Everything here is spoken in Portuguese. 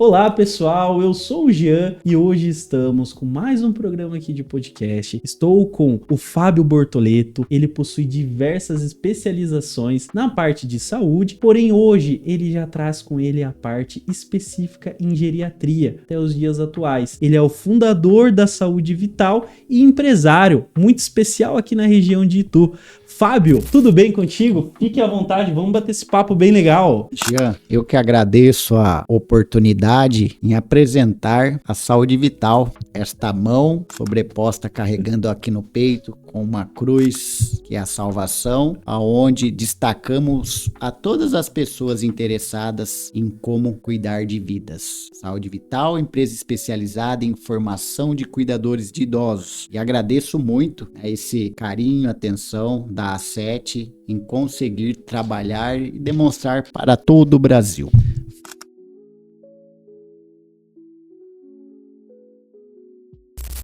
Olá pessoal, eu sou o Jean e hoje estamos com mais um programa aqui de podcast. Estou com o Fábio Bortoleto, ele possui diversas especializações na parte de saúde, porém hoje ele já traz com ele a parte específica em geriatria até os dias atuais. Ele é o fundador da Saúde Vital e empresário muito especial aqui na região de Itu. Fábio, tudo bem contigo? Fique à vontade, vamos bater esse papo bem legal. Jean, eu que agradeço a oportunidade em apresentar a Saúde Vital, esta mão sobreposta carregando aqui no peito com uma cruz que é a salvação, aonde destacamos a todas as pessoas interessadas em como cuidar de vidas. Saúde Vital, empresa especializada em formação de cuidadores de idosos. E agradeço muito a esse carinho, atenção da A7 em conseguir trabalhar e demonstrar para todo o Brasil.